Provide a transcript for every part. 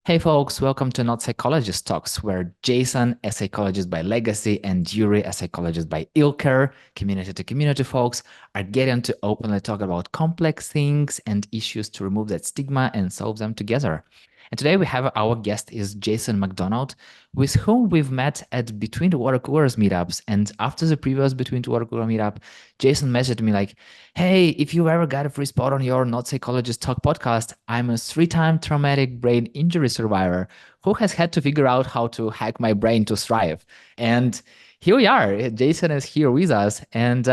Hey folks, welcome to Not Psychologist Talks, where Jason, a psychologist by legacy, and Yurii, a psychologist by Ilker, community to community folks, are getting to openly talk about complex things and issues to remove that stigma and solve them together. And today we have our guest is Jason McDonald, with whom we've met at Between the Water Coolers meetups. And after the previous Between the Water Cooler meetup, Jason messaged me like, hey, if you ever got a free spot on your Not Psychologist Talk podcast, I'm a 3-time traumatic brain injury survivor who has had to figure out how to hack my brain to thrive. And here we are. Jason is here with us. And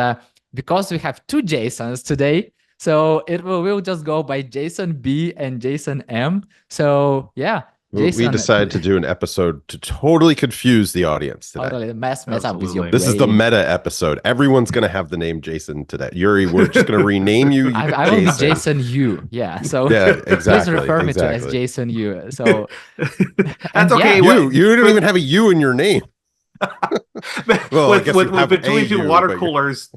because we have two Jasons today, so we'll just go by Jason B and Jason M. So yeah, We Jason, decided to do an episode to totally confuse the audience today. totally mess up with your This is the brain. meta episode. Everyone's going to have the name Jason today. Yurii, we're just going to rename you. I will be Jason U. Yeah. So Yeah, exactly. please refer me to as Jason U. So that's okay. Yeah, you don't even have a U in your name. Well, with between two water coolers,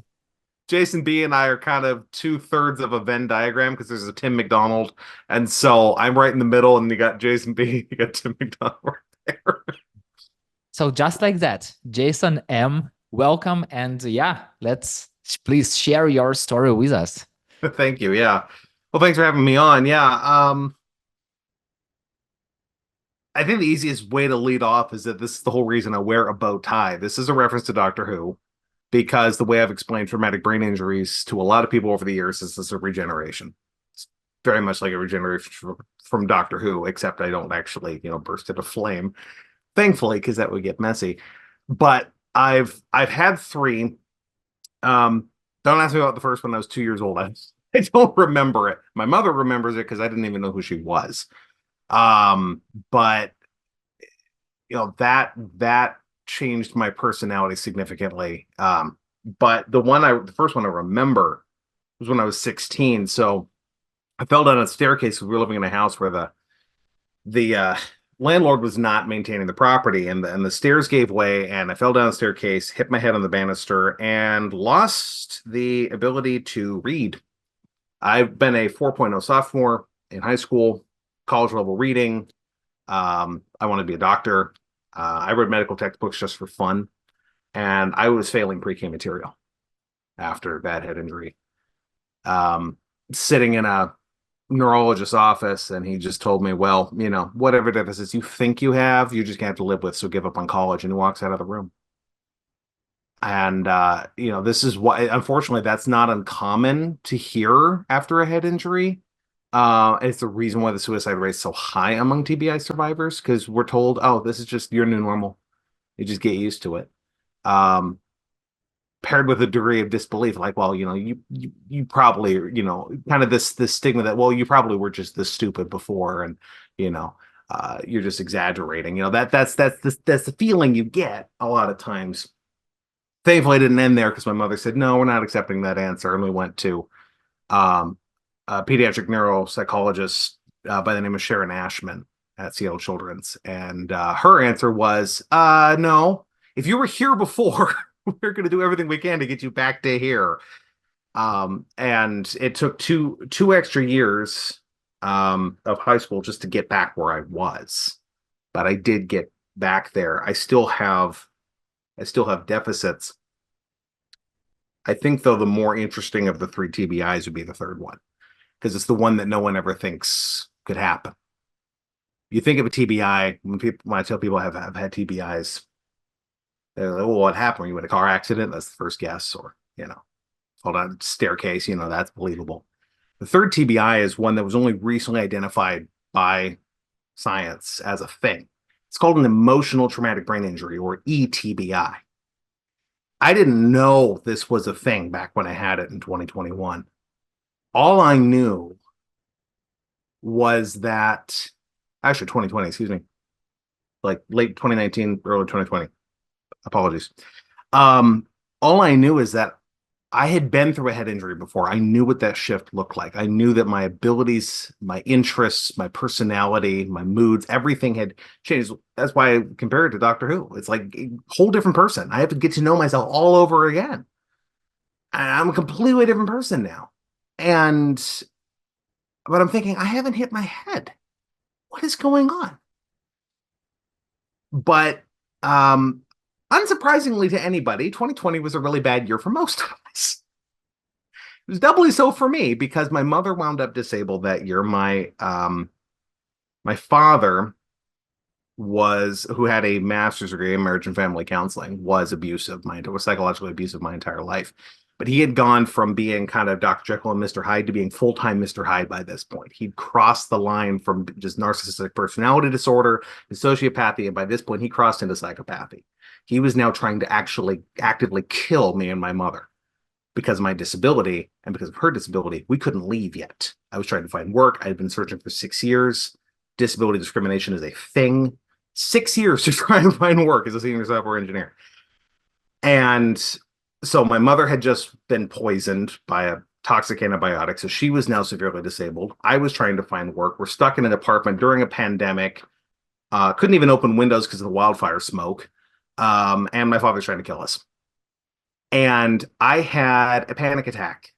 Jason B and I are kind of 2/3 of a Venn diagram because there's a Tim McDonald, and so I'm right in the middle, and you got Jason B, you got Tim McDonald right there. So just like that, Jason M, welcome, and yeah, please share your story with us. Thank you. Yeah. Well, thanks for having me on. Yeah. I think the easiest way to lead off is that this is the whole reason I wear a bow tie. This is a reference to Doctor Who, because the way I've explained traumatic brain injuries to a lot of people over the years is this a regeneration. It's very much like a regeneration from Doctor Who, except I don't actually, burst into flame, thankfully, because that would get messy. But I've had three. Don't ask me about the first one. I was 2 years old. I don't remember it. My mother remembers it because I didn't even know who she was. But that changed my personality significantly. But the first one I remember was when I was 16. So I fell down a staircase. We were living in a house where the landlord was not maintaining the property, and the stairs gave way, and I fell down the staircase, hit my head on the banister, and lost the ability to read. I've been a 4.0 sophomore in high school, college level reading. I want to be a doctor. I read medical textbooks just for fun, and I was failing pre-K material after a bad head injury. Sitting in a neurologist's office, and he just told me, well, whatever deficits you think you have, you're just gonna have to live with, so give up on college. And he walks out of the room. And this is why, unfortunately, that's not uncommon to hear after a head injury. It's the reason why the suicide rate is so high among TBI survivors, because we're told, oh, this is just your new normal. You just get used to it. Paired with a degree of disbelief, like, well, you probably, kind of this stigma that, well, you probably were just this stupid before, and you're just exaggerating. That's the feeling you get a lot of times. Thankfully, I didn't end there, because my mother said, no, we're not accepting that answer, and we went to a pediatric neuropsychologist by the name of Sharon Ashman at Seattle Children's, and her answer was, no, if you were here before, we're going to do everything we can to get you back to here. And it took two extra years of high school just to get back where I was, but I did get back there. I still have deficits. I think, though, the more interesting of the 3 TBIs would be the third one, because it's the one that no one ever thinks could happen. You think of a TBI, when I tell people I've had TBIs, they're like, well, what happened? Were you in a car accident? That's the first guess. Or, hold on, staircase, that's believable. The third TBI is one that was only recently identified by science as a thing. It's called an emotional traumatic brain injury, or ETBI. I didn't know this was a thing back when I had it in 2021. All I knew was that, actually 2020, excuse me, like late 2019, early 2020. Apologies. All I knew is that I had been through a head injury before. I knew what that shift looked like. I knew that my abilities, my interests, my personality, my moods, everything had changed. That's why I compare it to Doctor Who. It's like a whole different person. I have to get to know myself all over again. I'm a completely different person now. But I'm thinking, I haven't hit my head. What is going on? But um, unsurprisingly to anybody, 2020 was a really bad year for most of us. It was doubly so for me because my mother wound up disabled that year. My father who had a master's degree in marriage and family counseling, was psychologically abusive my entire life. But he had gone from being kind of Dr. Jekyll and Mr. Hyde to being full-time Mr. Hyde by this point. He'd crossed the line from just narcissistic personality disorder to sociopathy, and by this point he crossed into psychopathy. He was now trying to actually actively kill me and my mother because of my disability, and because of her disability, we couldn't leave yet. I was trying to find work. I had been searching for 6 years. Disability discrimination is a thing. 6 years to try and find work as a senior software engineer. And so my mother had just been poisoned by a toxic antibiotic, so she was now severely disabled. I was trying to find work. We're stuck in an apartment during a pandemic. Couldn't even open windows because of the wildfire smoke. And my father's trying to kill us. And I had a panic attack.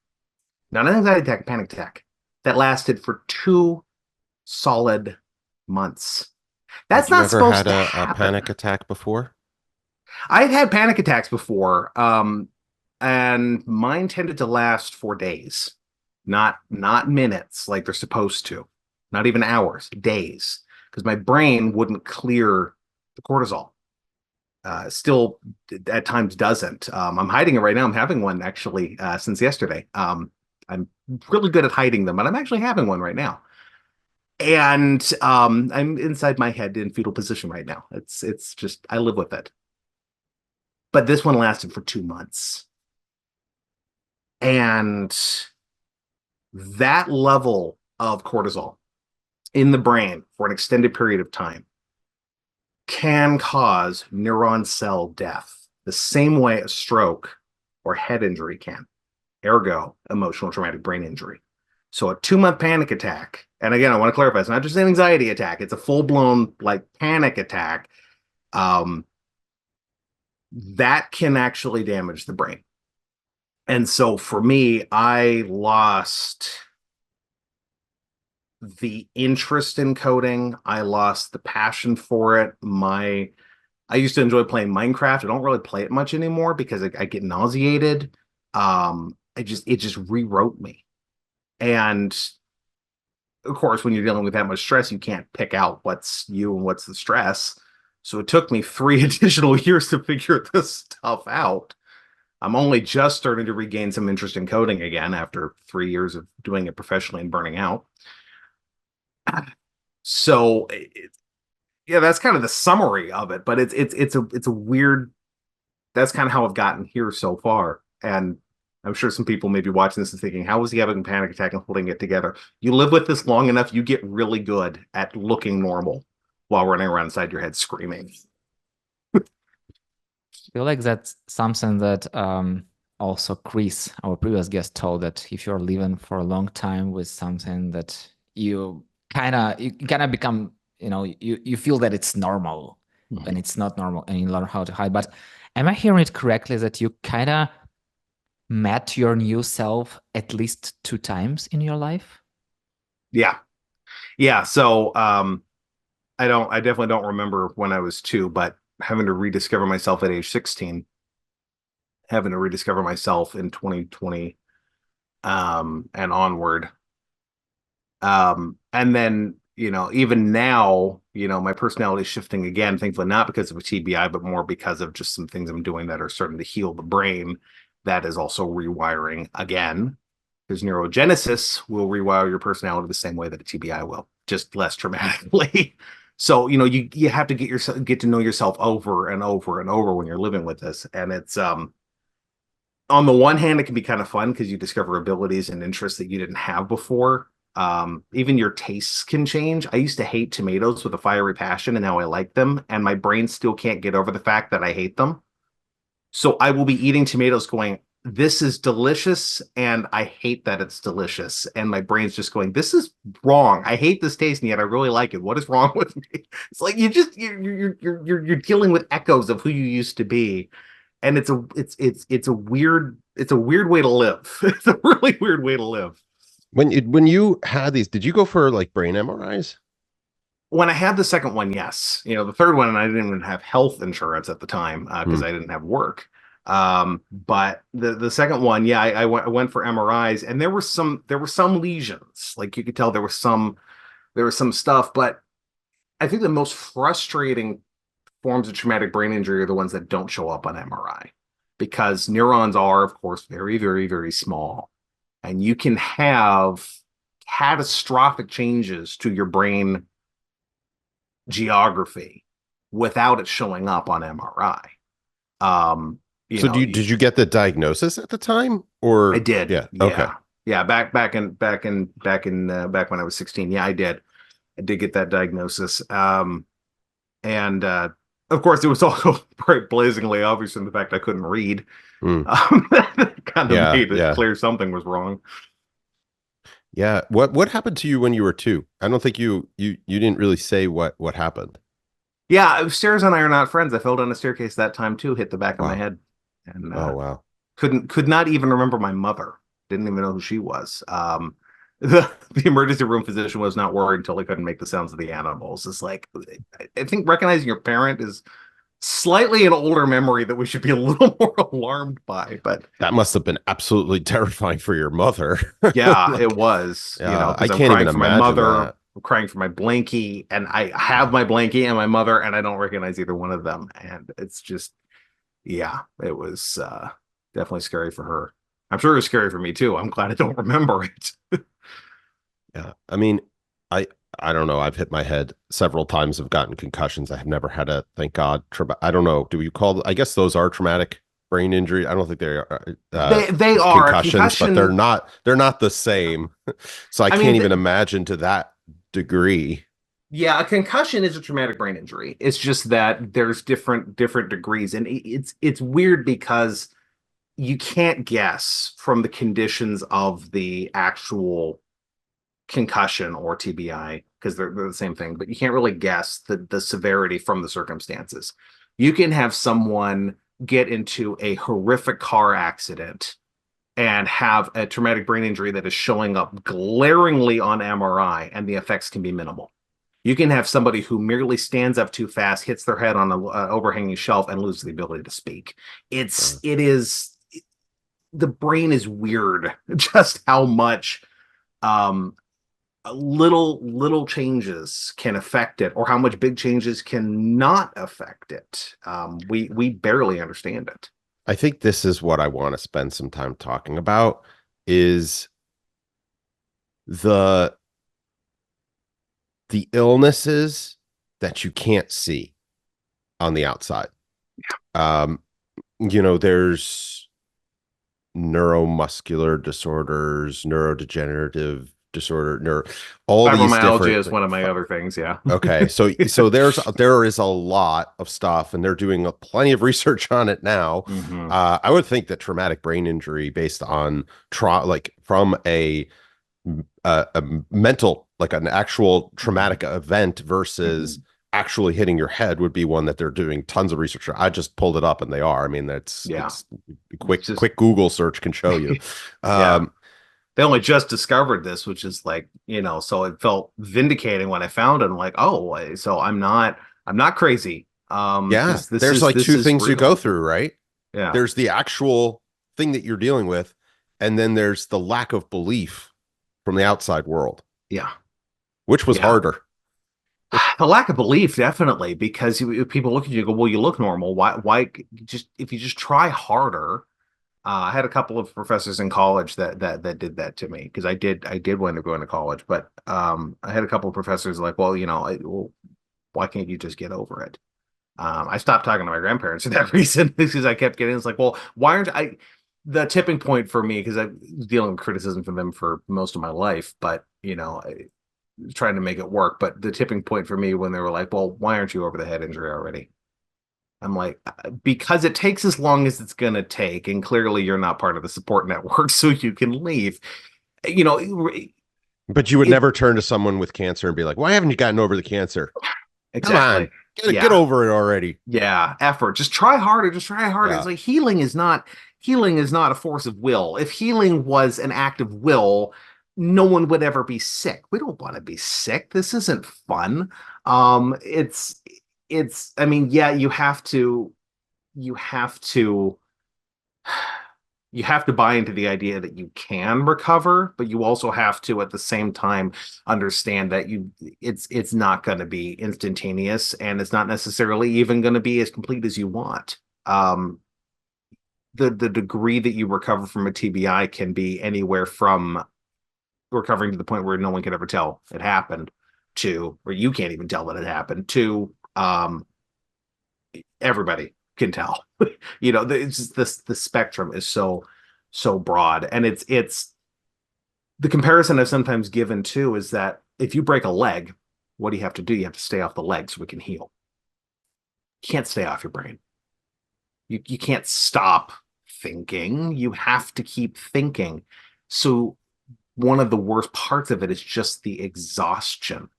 Not an anxiety attack, a panic attack that lasted for 2 solid months. That's not supposed to happen. A panic attack before? I've had panic attacks before, and mine tended to last for days, not minutes like they're supposed to, not even hours, days, because my brain wouldn't clear the cortisol. Still, at times doesn't. I'm hiding it right now. I'm having one actually since yesterday. I'm really good at hiding them, but I'm actually having one right now. And I'm inside my head in fetal position right now. It's just, I live with it. But this one lasted for 2 months. And that level of cortisol in the brain for an extended period of time can cause neuron cell death the same way a stroke or head injury can. Ergo, emotional traumatic brain injury. So a 2-month panic attack, and again, I want to clarify, it's not just an anxiety attack, it's a full-blown like panic attack. That can actually damage the brain. And so for me, I lost the interest in coding. I lost the passion for it. I used to enjoy playing Minecraft. I don't really play it much anymore because I get nauseated. It just rewrote me. And of course, when you're dealing with that much stress, you can't pick out what's you and what's the stress. So it took me 3 additional years to figure this stuff out. I'm only just starting to regain some interest in coding again after 3 years of doing it professionally and burning out. So yeah, that's kind of the summary of it, but it's a weird, that's kind of how I've gotten here so far. And I'm sure some people may be watching this and thinking, how was he having a panic attack and holding it together? You live with this long enough, you get really good at looking normal while running around inside your head screaming. I feel like that's something that also Chris, our previous guest, told, that if you're living for a long time with something that you kind of become, you feel that it's normal, Mhm. and it's not normal, and you learn how to hide. But am I hearing it correctly that you kind of met your new self at least 2 times in your life? Yeah. So I definitely don't remember when I was 2, but having to rediscover myself at age 16, having to rediscover myself in 2020 and onward. And then, even now, my personality is shifting again, thankfully not because of a TBI, but more because of just some things I'm doing that are starting to heal the brain. That is also rewiring again, because neurogenesis will rewire your personality the same way that a TBI will, just less dramatically. So, you have to get to know yourself over and over and over when you're living with this. And it's on the one hand, it can be kind of fun because you discover abilities and interests that you didn't have before. Even your tastes can change. I used to hate tomatoes with a fiery passion, and now I like them, and my brain still can't get over the fact that I hate them. So I will be eating tomatoes going, this is delicious, and I hate that it's delicious. And my brain's just going, this is wrong. I hate this taste, and yet I really like it. What is wrong with me? It's like you're dealing with echoes of who you used to be. And it's a weird way to live. It's a really weird way to live. When you had these, did you go for like brain MRIs? When I had the second one, yes. The third one, and I didn't even have health insurance at the time because I didn't have work. But the second one, yeah, I went for MRIs, and there were some lesions. Like you could tell there was some stuff, but I think the most frustrating forms of traumatic brain injury are the ones that don't show up on MRI, because neurons are, of course, very, very, very small, and you can have catastrophic changes to your brain geography without it showing up on MRI. So did you get the diagnosis at the time, or? I did. Yeah. Yeah. Okay. Yeah. Back when I was 16. Yeah, I did get that diagnosis. And of course, it was also very blazingly obvious in the fact I couldn't read. That kind of made it clear something was wrong. Yeah. What happened to you when you were 2? I don't think you didn't really say what happened. Yeah, stairs and I are not friends. I fell down a staircase that time too, hit the back of my head, and oh wow, could not even remember my mother. Didn't even know who she was. The emergency room physician was not worried until he couldn't make the sounds of the animals. It's like, I think recognizing your parent is slightly an older memory that we should be a little more alarmed by. But that must have been absolutely terrifying for your mother. Yeah, it was. I can't even imagine my mother. that. I'm crying for my blankie, and I have my blankie and my mother, and I don't recognize either one of them. And it's just, yeah, it was definitely scary for her. I'm sure it was scary for me too. I'm glad I don't remember it. Yeah, I mean, I don't know. I've hit my head several times. I've gotten concussions. I have never had a, thank God. I don't know. Do we call? I guess those are traumatic brain injury. I don't think they are. They are concussions, but they're not. They're not the same. So I can't even imagine to that degree. Yeah, a concussion is a traumatic brain injury. It's just that there's different degrees, and it's weird because you can't guess from the conditions of the actual concussion or TBI, because they're the same thing, but you can't really guess the severity from the circumstances. You can have someone get into a horrific car accident and have a traumatic brain injury that is showing up glaringly on MRI, and the effects can be minimal. You can have somebody who merely stands up too fast, hits their head on an overhanging shelf, and loses the ability to speak. The brain is weird, just how much little changes can affect it, or how much big changes can not affect it. We barely understand it. I think this is what I want to spend some time talking about, is the illnesses that you can't see on the outside. There's neuromuscular disorders, neurodegenerative disorder, all these fibromyalgia is one of my other things. Yeah. Okay. So there is a lot of stuff, and they're doing plenty of research on it now. Mm-hmm. I would think that traumatic brain injury based on from a mental, like an actual traumatic event versus actually hitting your head would be one that they're doing tons of research. I just pulled it up, and they are. I mean, it's quick Google search can show you. They only just discovered this, which is like, so it felt vindicating when I found it. I'm like, oh, so I'm not crazy. There's like two things you go through, right? Yeah. There's the actual thing that you're dealing with, and then there's the lack of belief from the outside world. Yeah. Which was harder? The lack of belief, definitely, because people look at you and go, well, you look normal. Why if you just try harder. I had a couple of professors in college that did that to me, because I did wind up going to college, but I had a couple of professors like, well, why can't you just get over it? I stopped talking to my grandparents for that reason, because I kept getting, it's like, well, why aren't I? The tipping point for me, because I was dealing with criticism from them for most of my life, but trying to make it work. But the tipping point for me when they were like, well, why aren't you over the head injury already? I'm like, because it takes as long as it's going to take, and clearly you're not part of the support network, so you can leave. But you would never turn to someone with cancer and be like, why haven't you gotten over the cancer? Exactly. Come on, get over it already. Yeah, effort. Just try harder. Yeah. It's like healing is not a force of will. If healing was an act of will, no one would ever be sick. We don't want to be sick. This isn't fun. It's I mean, yeah, you have to you have to buy into the idea that you can recover, but you also have to at the same time understand that it's not going to be instantaneous, and it's not necessarily even going to be as complete as you want. The degree that you recover from a TBI can be anywhere from recovering to the point where no one can ever tell it happened to, or you can't even tell that it happened to, everybody can tell. It's just the spectrum is so broad, and it's the comparison I've sometimes given too is that if you break a leg, what do you have to do? You have to stay off the leg so it can heal. You can't stay off your brain. You can't stop thinking. You have to keep thinking. So one of the worst parts of it is just the exhaustion.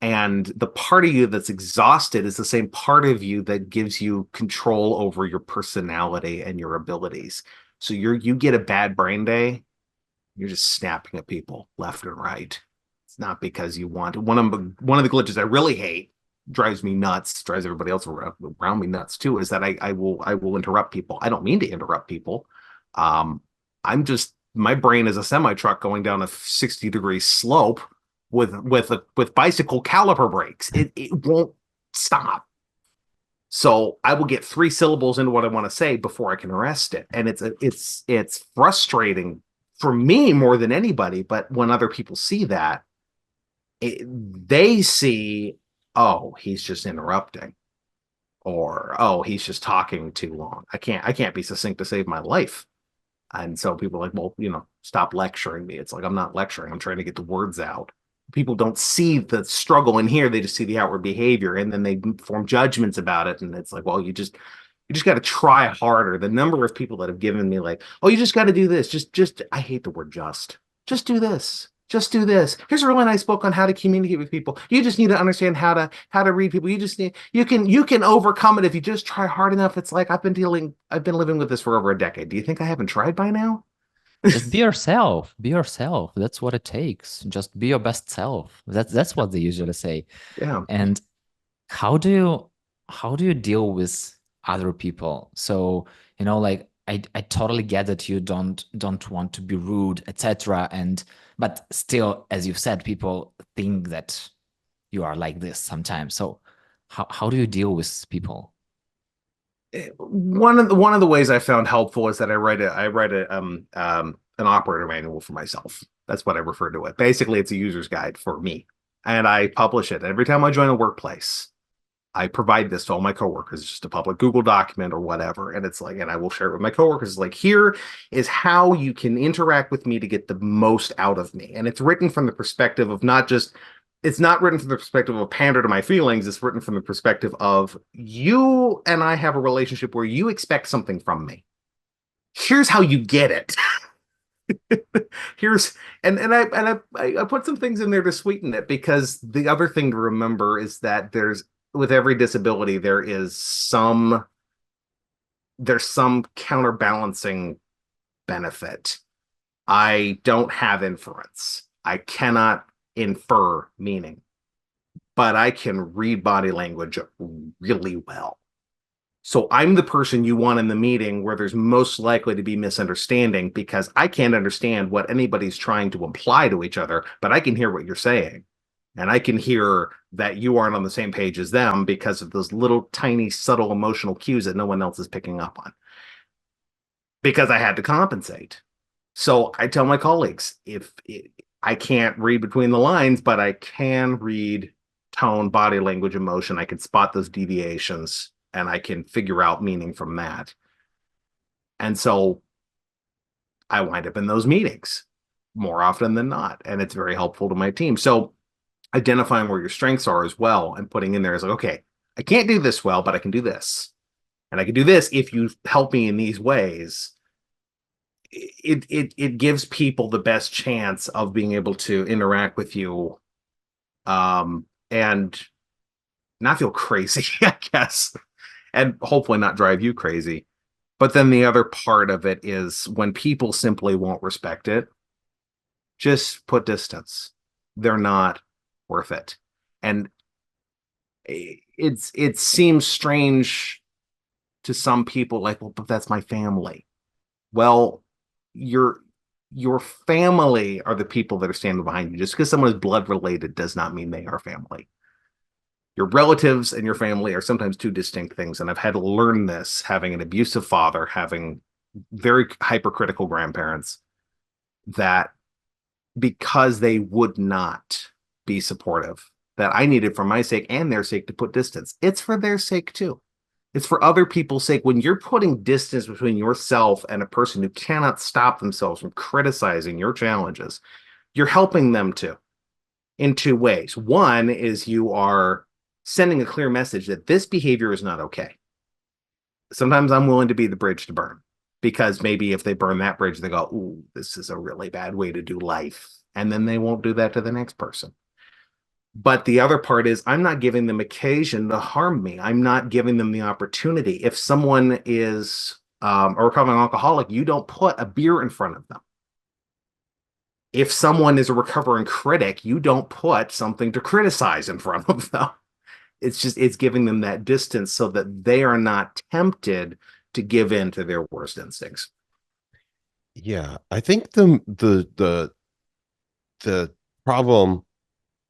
And the part of you that's exhausted is the same part of you that gives you control over your personality and your abilities. So you get a bad brain day, you're just snapping at people left and right. It's not because you want to. One of the glitches I really hate, drives me nuts, drives everybody else around me nuts too, is that I will interrupt people. I don't mean to interrupt people. I'm just, my brain is a semi truck going down a 60-degree slope with bicycle caliper brakes. It won't stop. So I will get 3 syllables into what I want to say before I can arrest it, and it's frustrating for me more than anybody. But when other people see that, they see, oh, he's just interrupting, or oh, he's just talking too long. I can't be succinct to save my life. And so people are like, well, stop lecturing me. It's like, I'm not lecturing. I'm trying to get the words out. People don't see the struggle in here. They just see the outward behavior, and then they form judgments about it. And it's like, well, you just got to try harder. The number of people that have given me like, oh, you just got to do this. Just, I hate the word just do this. Just do this. Here's a really nice book on how to communicate with people. You just need to understand how to read people. You can overcome it if you just try hard enough. It's like, I've been living with this for over a decade. Do you think I haven't tried by now? Just be yourself. Be yourself. That's what it takes. Just be your best self. That's what they usually say. Yeah. And how do you deal with other people? So, like I totally get that you don't want to be rude, etc. But still, as you've said, people think that you are like this sometimes. So how do you deal with people? One of the ways I found helpful is that I write an operator manual for myself. That's what I refer to it. Basically, it's a user's guide for me, and I publish it every time I join a workplace. I provide this to all my coworkers. It's just a public Google document or whatever, and it's like, and I will share it with my coworkers. It's like, here is how you can interact with me to get the most out of me, and it's written from the perspective of not just. It's not written from the perspective of pander to my feelings. It's written from the perspective of, you and I have a relationship where you expect something from me. Here's how you get it. Here's and I put some things in there to sweeten it, because the other thing to remember is that with every disability there's some counterbalancing benefit. I don't have inference. I cannot infer meaning, but I can read body language really well. So I'm the person you want in the meeting where there's most likely to be misunderstanding, because I can't understand what anybody's trying to imply to each other, but I can hear what you're saying. And I can hear that you aren't on the same page as them because of those little tiny subtle emotional cues that no one else is picking up on, because I had to compensate. So I tell my colleagues, I can't read between the lines, but I can read tone, body language, emotion. I can spot those deviations, and I can figure out meaning from that. And so I wind up in those meetings more often than not, and it's very helpful to my team. So identifying where your strengths are as well, and putting in there is like, okay, I can't do this well, but I can do this. And I can do this if you help me in these ways. It gives people the best chance of being able to interact with you, and not feel crazy, I guess, and hopefully not drive you crazy. But then the other part of it is when people simply won't respect it, just put distance. They're not worth it. And it seems strange to some people, like, well, but that's my family. Well, your family are the people that are standing behind you. Just because someone is blood related does not mean they are family. Your relatives and your family are sometimes two distinct things. And I've had to learn this, having an abusive father, having very hypercritical grandparents, that because they would not be supportive, that I needed for my sake and their sake to put distance. It's for their sake too. It's for other people's sake. When you're putting distance between yourself and a person who cannot stop themselves from criticizing your challenges, you're helping them too, in two ways. One is you are sending a clear message that this behavior is not okay. Sometimes I'm willing to be the bridge to burn, because maybe if they burn that bridge, they go, ooh, this is a really bad way to do life. And then they won't do that to the next person. But the other part is I'm not giving them occasion to harm me. I'm not giving them the opportunity. If someone is a recovering alcoholic, you don't put a beer in front of them. If someone is a recovering critic, you don't put something to criticize in front of them. It's giving them that distance so that they are not tempted to give in to their worst instincts. Yeah, I think the problem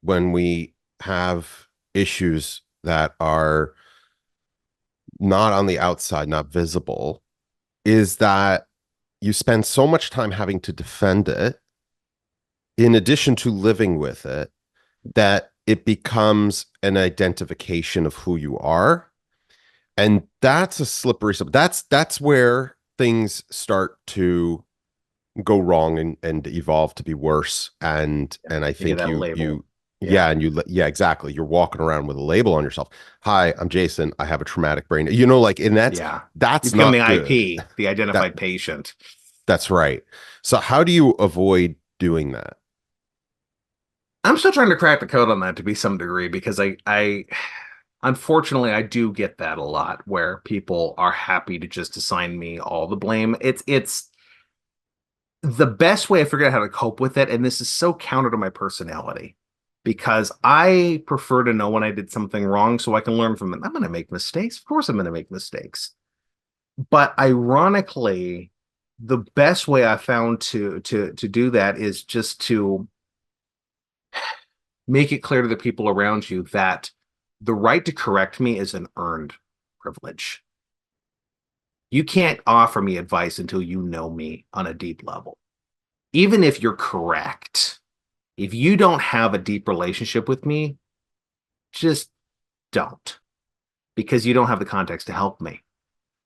when we have issues that are not on the outside, not visible, is that you spend so much time having to defend it, in addition to living with it, that it becomes an identification of who you are. And that's a slippery slope. That's where things start to go wrong and evolve to be worse. And I think exactly. You're walking around with a label on yourself. Hi, I'm Jason. I have a traumatic brain. And that's become not the good. IP, the identified patient. That's right. So how do you avoid doing that? I'm still trying to crack the code on that to be some degree, because I unfortunately I do get that a lot, where people are happy to just assign me all the blame. It's the best way I figured out how to cope with it, and this is so counter to my personality, because I prefer to know when I did something wrong so I can learn from it. I'm going to make mistakes. Of course I'm going to make mistakes. But ironically, the best way I found to do that is just to make it clear to the people around you that the right to correct me is an earned privilege. You can't offer me advice until you know me on a deep level. Even if you're correct, if you don't have a deep relationship with me, just don't, because you don't have the context to help me.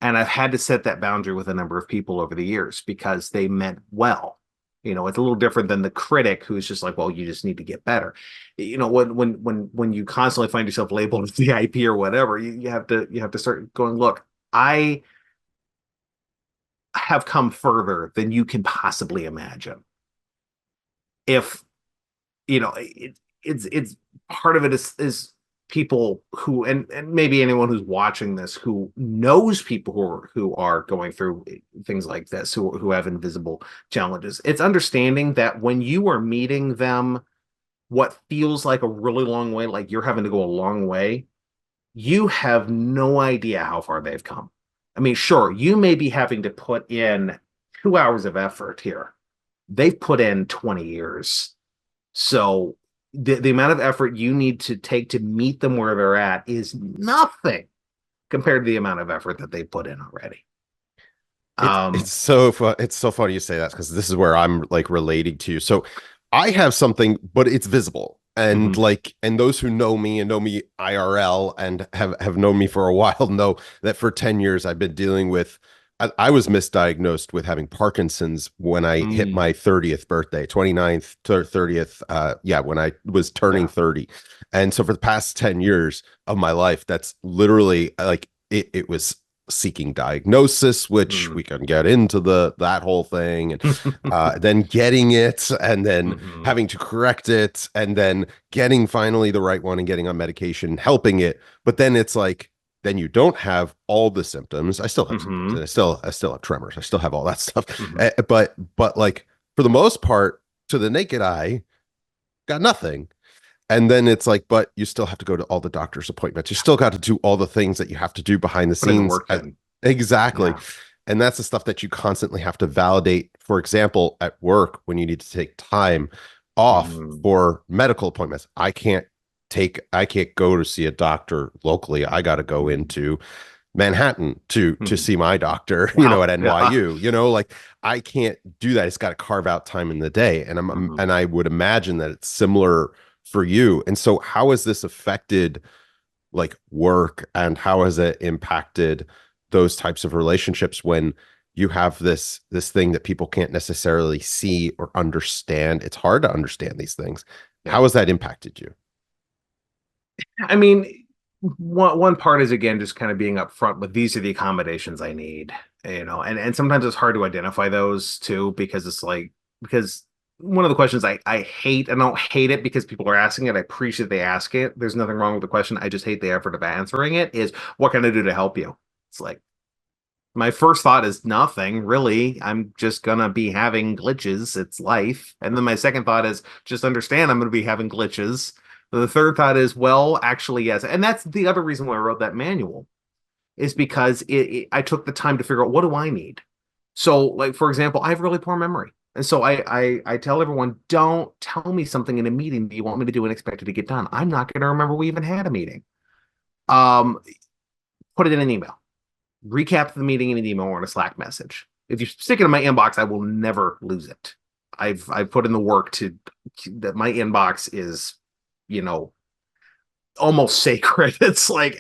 And I've had to set that boundary with a number of people over the years because they meant well. It's a little different than the critic who's just like, well, you just need to get better. When you constantly find yourself labeled as the IP or whatever, you have to start going, look, I have come further than you can possibly imagine. If it's part of it is people who, and maybe anyone who's watching this who knows people who are going through things like this, who have invisible challenges. It's understanding that when you are meeting them, what feels like a really long way, like you're having to go a long way, you have no idea how far they've come. I mean, sure, you may be having to put in 2 hours of effort here. They've put in 20 years. So the amount of effort you need to take to meet them where they're at is nothing compared to the amount of effort that they put in already. It's so funny you say that, because this is where I'm like relating to you. So I have something, but it's visible. And and those who know me and know me IRL and have known me for a while know that for 10 years I've been dealing with, I was misdiagnosed with having Parkinson's when I hit my 30th birthday, 29th to 30th. When I was turning 30. And so for the past 10 years of my life, that's literally like, it was seeking diagnosis, which we can get into that whole thing, and then getting it, and then having to correct it, and then getting finally the right one and getting on medication, helping it. But then it's like, then you don't have all the symptoms. I still have symptoms, and I still have tremors. I still have all that stuff. But like, for the most part, to the naked eye, got nothing. And then it's like, but you still have to go to all the doctor's appointments. You still got to do all the things that you have to do behind the Putting the scenes. work in. Exactly. Yeah. And that's the stuff that you constantly have to validate. For example, at work, when you need to take time off for medical appointments, I can't go to see a doctor locally. I got to go into Manhattan to see my doctor, Wow. at NYU, like I can't do that. It's got to carve out time in the day. And and I would imagine that it's similar for you. And so how has this affected like work, and how has it impacted those types of relationships when you have this thing that people can't necessarily see or understand? It's hard to understand these things. Yeah. How has that impacted you? I mean, one part is, again, just kind of being upfront with, these are the accommodations I need, and sometimes it's hard to identify those too, because it's like, because one of the questions I hate, and I don't hate it because people are asking it. I appreciate they ask it. There's nothing wrong with the question. I just hate the effort of answering it, is what can I do to help you? It's like, my first thought is nothing really. I'm just gonna be having glitches. It's life. And then my second thought is, just understand I'm gonna be having glitches. The third thought is, well, actually, yes. And that's the other reason why I wrote that manual, is because I took the time to figure out, what do I need? So, like, for example, I have really poor memory. And so I tell everyone, don't tell me something in a meeting that you want me to do and expect it to get done. I'm not going to remember we even had a meeting. Put it in an email. Recap the meeting in an email or in a Slack message. If you stick it in my inbox, I will never lose it. I've put in the work to that. My inbox is, almost sacred. It's like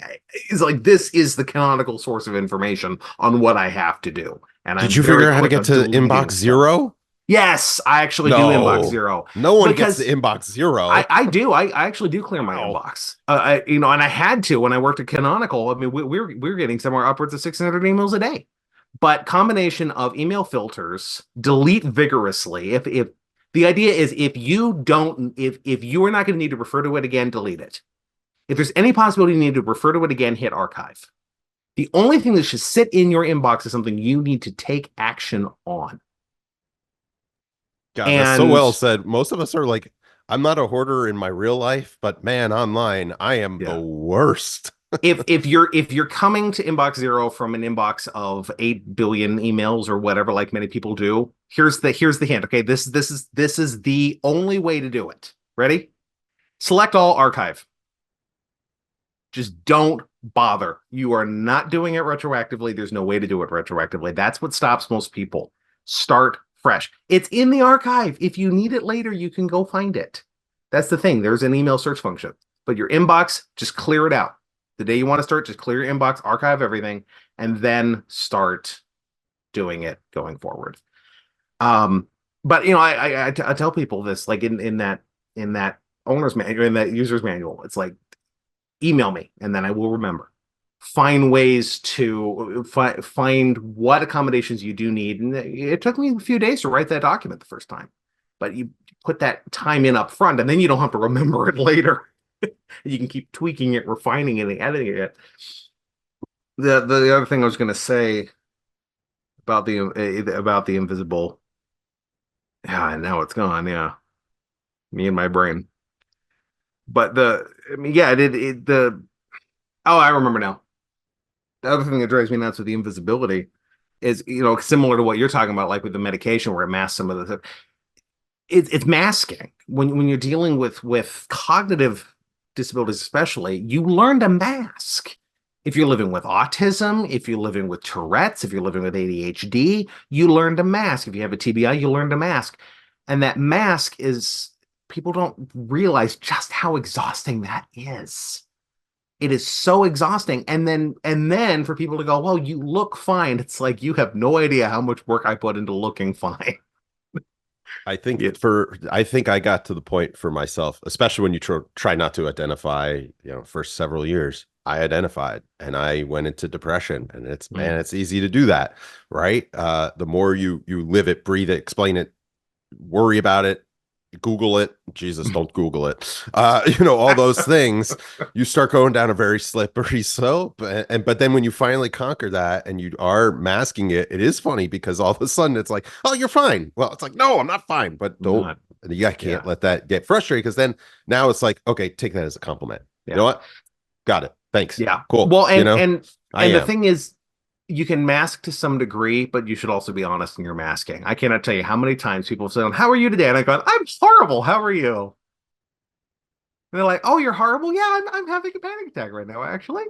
this is the canonical source of information on what I have to do. And did you figure out how to get to inbox zero? Yes, I actually do inbox zero. No one gets the inbox zero. I do. I actually do clear my inbox. And I had to when I worked at Canonical. I mean, we're getting somewhere upwards of 600 emails a day. But combination of email filters, delete vigorously. If the idea is, if you are not going to need to refer to it again, delete it. If there's any possibility you need to refer to it again, hit archive. The only thing that should sit in your inbox is something you need to take action on. God, that's so well said. Most of us are like, I'm not a hoarder in my real life, but man, online, I am the worst. if you're coming to inbox zero from an inbox of 8 billion emails or whatever, like many people do, here's the hint. Okay, this is the only way to do it. Ready? Select all, archive. Just don't bother. You are not doing it retroactively. There's no way to do it retroactively. That's what stops most people. Start fresh. It's in the archive. If you need it later, you can go find it. That's the thing. There's an email search function. But your inbox, just clear it out. The day you want to start, just clear your inbox, archive everything, and then start doing it going forward. But I tell people this, like in that owner's manual, in that user's manual, it's like, email me and then I will remember. Find ways to find what accommodations you do need. And it took me a few days to write that document the first time, but you put that time in up front, and then you don't have to remember it later. You can keep tweaking it, refining it, and editing it. The other thing I was going to say about the invisible, and now it's gone. Yeah, me and my brain. But I remember now. The other thing that drives me nuts with the invisibility is, similar to what you're talking about, like with the medication where it masks some of the stuff. It's masking. When you're dealing with cognitive disabilities, especially, you learn to mask. If you're living with autism, if you're living with Tourette's, if you're living with ADHD, you learn to mask. If you have a TBI, you learn to mask. And that mask is, people don't realize just how exhausting that is. It is so exhausting. And then for people to go, well, you look fine. It's like, you have no idea how much work I put into looking fine. I think I got to the point for myself, especially when you try not to identify, for several years, I identified and I went into depression, and it's easy to do that. Right. The more you live it, breathe it, explain it, worry about it, Google it. Jesus, don't Google it. All those things, you start going down a very slippery slope. But then when you finally conquer that and you are masking it, it is funny because all of a sudden it's like, oh, you're fine. Well, it's like, no, I'm not fine. But don't. And you can't let that get frustrated, because then now it's like, okay, take that as a compliment. You know what? Got it. Thanks. Yeah. Cool. Well, and you know, and the thing is, you can mask to some degree, but you should also be honest in your masking. I cannot tell you how many times people have said, "How are you today?" And I go, "I'm horrible. How are you?" And they're like, "Oh, you're horrible." Yeah, I'm having a panic attack right now, actually.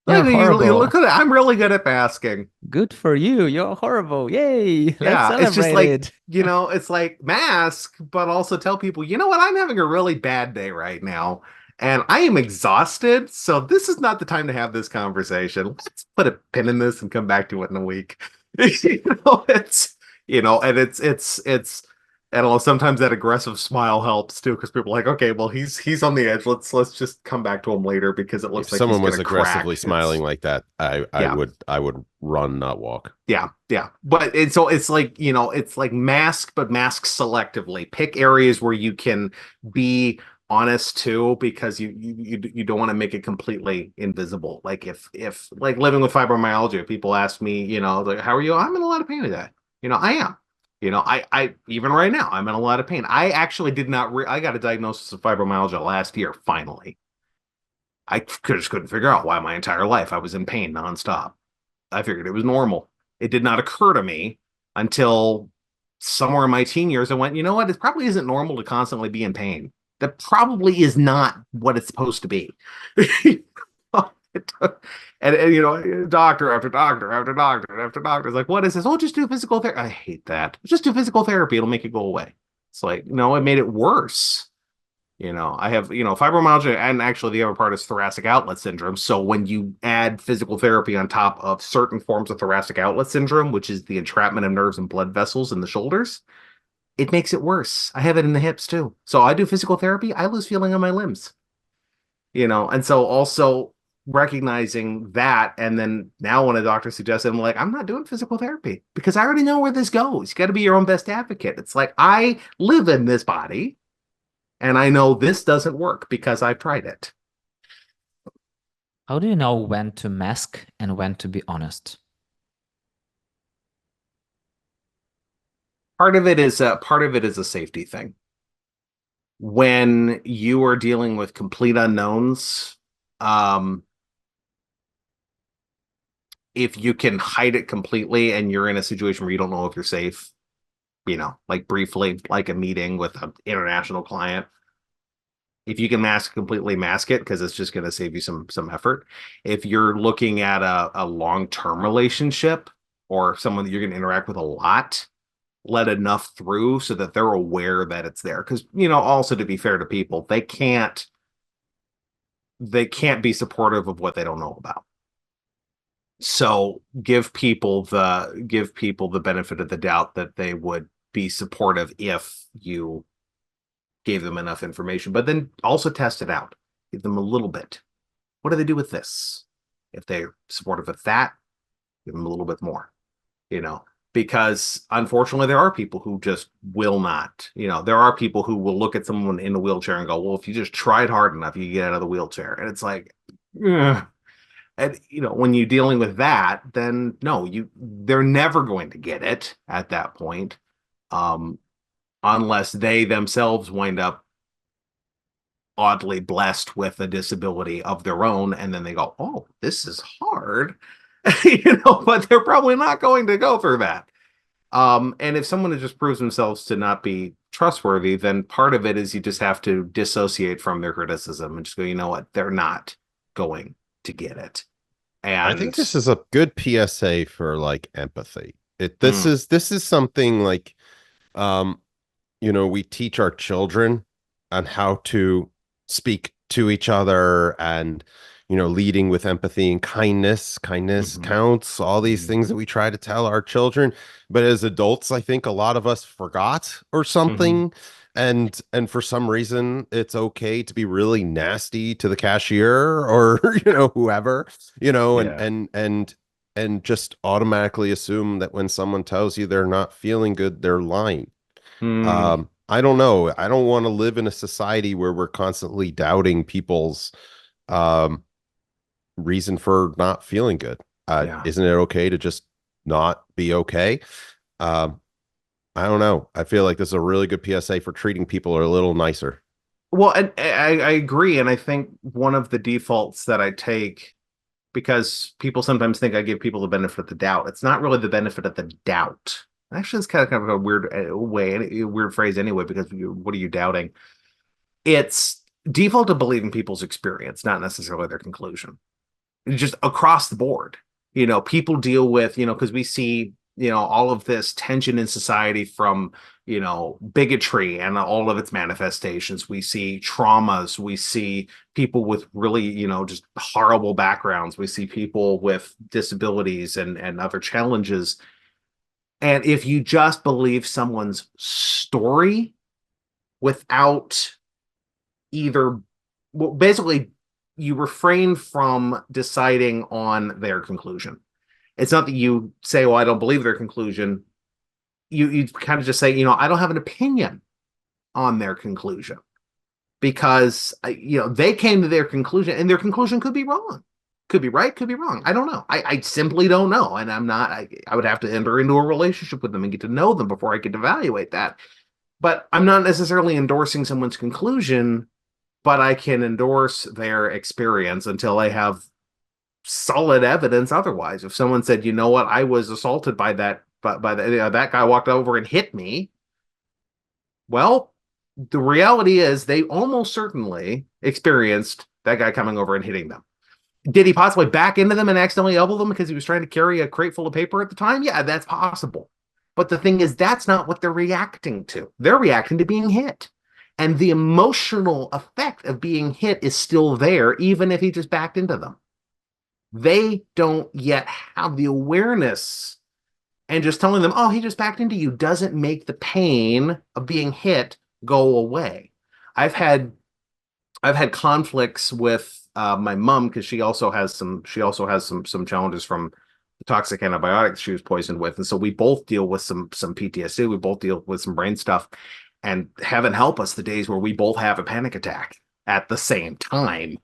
Yeah, horrible. You look at it. I'm really good at masking. Good for you. You're horrible. Yay. Let's Yeah, it's just celebrate like, it. it's like mask, but also tell people, you know what? I'm having a really bad day right now, and I am exhausted. So this is not the time to have this conversation. Let's put a pin in this and come back to it in a week. It's and it's I don't know, sometimes that aggressive smile helps too, because people are like, okay, well, he's on the edge. Let's just come back to him later, because it looks if like someone he's was gonna aggressively crack. smiling like that, I would run, not walk. Yeah. But so it's like, it's like mask, but mask selectively. Pick areas where you can be honest too, because you don't want to make it completely invisible. Like if like living with fibromyalgia, people ask me, like, how are you? I'm in a lot of pain today. I am. I even right now, I'm in a lot of pain. I actually did not I got a diagnosis of fibromyalgia last year, finally. I just couldn't figure out why my entire life I was in pain nonstop. I figured it was normal. It did not occur to me until somewhere in my teen years. I went, you know what? It probably isn't normal to constantly be in pain. That probably is not what it's supposed to be. And doctor after doctor after doctor after doctor is like, what is this? Oh, just do physical therapy. I hate that. Just do physical therapy. It'll make it go away. It's like, no, it made it worse. I have, fibromyalgia, and actually the other part is thoracic outlet syndrome. So when you add physical therapy on top of certain forms of thoracic outlet syndrome, which is the entrapment of nerves and blood vessels in the shoulders, it makes it worse. I have it in the hips too. So I do physical therapy, I lose feeling on my limbs, and so also recognizing that. And then now when a doctor suggests it, I'm like, I'm not doing physical therapy, because I already know where this goes. You got to be your own best advocate. It's like, I live in this body, and I know this doesn't work because I've tried it. How do you know when to mask and when to be honest? Part of it is a safety thing. When you are dealing with complete unknowns, if you can hide it completely and you're in a situation where you don't know if you're safe, like briefly, like a meeting with an international client, if you can completely mask it, because it's just going to save you some effort. If you're looking at a long-term relationship, or someone that you're going to interact with a lot, let enough through so that they're aware that it's there. Because, also, to be fair to people, they can't be supportive of what they don't know about. So give people the benefit of the doubt that they would be supportive if you gave them enough information, but then also test it out. Give them a little bit. What do they do with this? If they're supportive of that, give them a little bit more, because unfortunately there are people who just will not. There are people who will look at someone in a wheelchair and go, well, if you just tried hard enough, you get out of the wheelchair. And it's like, ugh. And when you're dealing with that, then no, they're never going to get it at that point, unless they themselves wind up oddly blessed with a disability of their own, and then they go, oh, this is hard. But they're probably not going to go through that. And if someone just proves themselves to not be trustworthy, then part of it is you just have to dissociate from their criticism and just go, you know what, they're not going to get it. And I think this is a good PSA for like empathy. This is something like, we teach our children on how to speak to each other, and leading with empathy and kindness counts, all these things that we try to tell our children. But as adults, I think a lot of us forgot or something. And for some reason, it's okay to be really nasty to the cashier or whoever, and just automatically assume that when someone tells you they're not feeling good, they're lying. I don't know. I don't want to live in a society where we're constantly doubting people's reason for not feeling good. Isn't it okay to just not be okay? I don't know. I feel like this is a really good PSA for treating people a little nicer. Well, and I agree, and I think one of the defaults that I take, because people sometimes think I give people the benefit of the doubt. It's not really the benefit of the doubt. Actually, it's kind of a weird way, a weird phrase anyway, because what are you doubting? It's default to believing people's experience, not necessarily their conclusion. Just across the board. People deal with, because we see, all of this tension in society from, bigotry and all of its manifestations. We see traumas. We see people with really, just horrible backgrounds. We see people with disabilities and other challenges. And if you just believe someone's story without either, well, basically, you refrain from deciding on their conclusion. It's not that you say, well, I don't believe their conclusion. You kind of just say, I don't have an opinion on their conclusion, because they came to their conclusion, and their conclusion could be wrong, could be right, could be wrong. I don't know. I simply don't know. And I would have to enter into a relationship with them and get to know them before I could evaluate that. But I'm not necessarily endorsing someone's conclusion, but I can endorse their experience until I have solid evidence otherwise. If someone said, you know what, I was assaulted by that, that guy walked over and hit me. Well, the reality is they almost certainly experienced that guy coming over and hitting them. Did he possibly back into them and accidentally elbow them because he was trying to carry a crate full of paper at the time? Yeah, that's possible. But the thing is, that's not what they're reacting to. They're reacting to being hit. And the emotional effect of being hit is still there, even if he just backed into them. They don't yet have the awareness, and just telling them, oh, he just backed into you, doesn't make the pain of being hit go away. I've had conflicts with my mom, because she also has some challenges from the toxic antibiotics she was poisoned with, and so we both deal with some PTSD. We both deal with some brain stuff, and heaven help us the days where we both have a panic attack at the same time,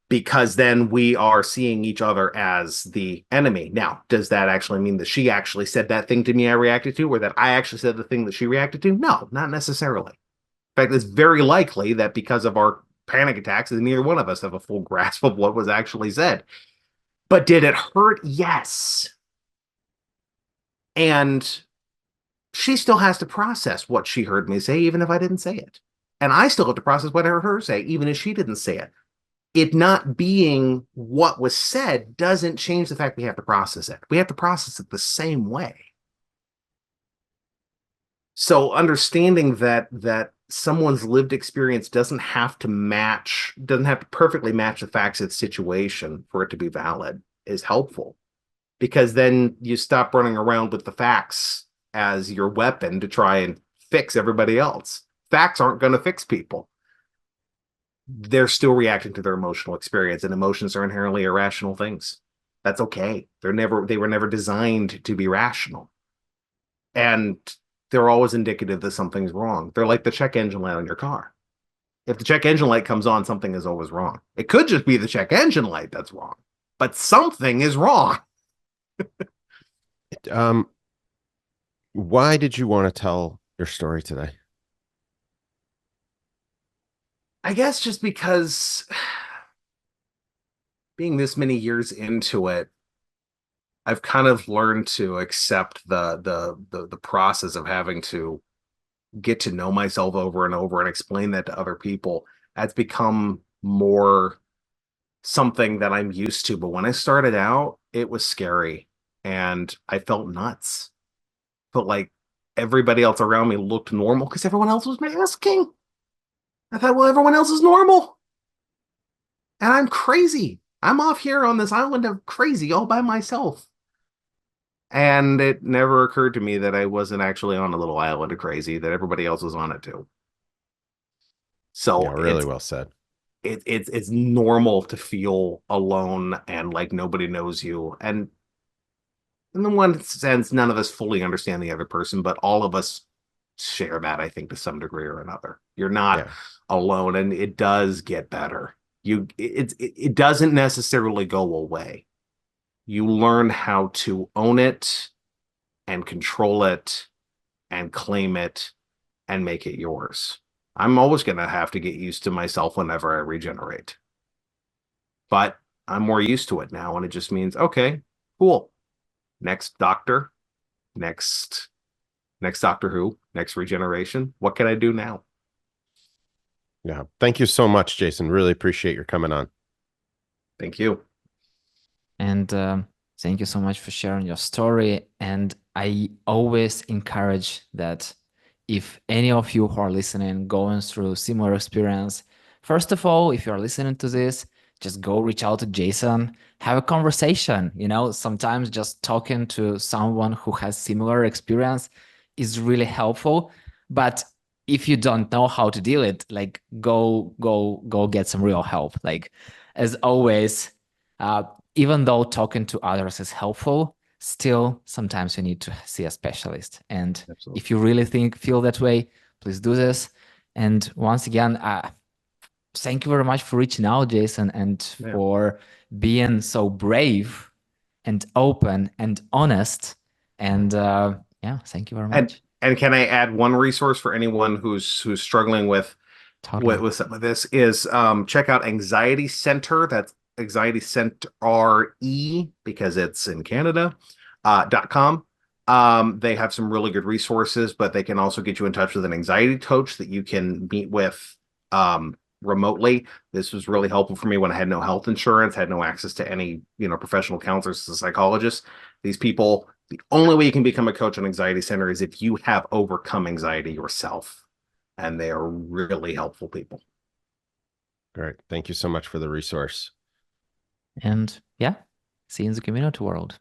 because then we are seeing each other as the enemy. Now, does that actually mean that she actually said that thing to me I reacted to, or that I actually said the thing that she reacted to? No, not necessarily. In fact, it's very likely that because of our panic attacks, neither one of us have a full grasp of what was actually said. But did it hurt? Yes. And she still has to process what she heard me say, even if I didn't say it. And I still have to process what I heard her say, even if she didn't say it. It not being what was said doesn't change the fact we have to process it. We have to process it the same way. So understanding that someone's lived experience doesn't have to perfectly match the facts of the situation for it to be valid is helpful, because then you stop running around with the facts as your weapon to try and fix everybody else. Facts aren't going to fix people. They're still reacting to their emotional experience, and emotions are inherently irrational things. That's okay. They were never designed to be rational. And they're always indicative that something's wrong. They're like the check engine light on your car. If the check engine light comes on, something is always wrong. It could just be the check engine light that's wrong, but something is wrong. Why did you want to tell your story today? I guess just because being this many years into it, I've kind of learned to accept the process of having to get to know myself over and over and explain that to other people. That's become more something that I'm used to. But when I started out, it was scary and I felt nuts. Felt like everybody else around me looked normal because everyone else was masking. I thought, well, everyone else is normal. And I'm crazy. I'm off here on this island of crazy all by myself. And it never occurred to me that I wasn't actually on a little island of crazy, that everybody else was on it too. So yeah, really well said. It's normal to feel alone and like nobody knows you. And in the one sense, none of us fully understand the other person, but all of us share that, I think, to some degree or another. You're not alone, and it does get better. It doesn't necessarily go away. You learn how to own it and control it and claim it and make it yours. I'm always going to have to get used to myself whenever I regenerate. But I'm more used to it now, and it just means, okay, cool. Next doctor, next Doctor Who, next regeneration. What can I do now? Yeah. Thank you so much, Jason. Really appreciate your coming on. Thank you. And thank you so much for sharing your story. And I always encourage that if any of you who are listening going through similar experience, first of all, if you're listening to this, just go reach out to Jason, have a conversation. You know, sometimes just talking to someone who has similar experience is really helpful. But if you don't know how to deal it, like go get some real help. Like as always, even though talking to others is helpful, still sometimes you need to see a specialist. And Absolutely. if you really feel that way, please do this. And once again, thank you very much for reaching out, Jason, and for being so brave and open and honest. And yeah, thank you very much. And can I add one resource for anyone who's struggling with some of this is check out Anxiety Center. That's Anxiety Center RE because it's in Canada .com. They have some really good resources, but they can also get you in touch with an anxiety coach that you can meet with remotely. This was really helpful for me when I had no health insurance, had no access to any, professional counselors and psychologists. These people, the only way you can become a coach on Anxiety Center is if you have overcome anxiety yourself. And they are really helpful people. Great. Thank you so much for the resource. And yeah, see you in the community world.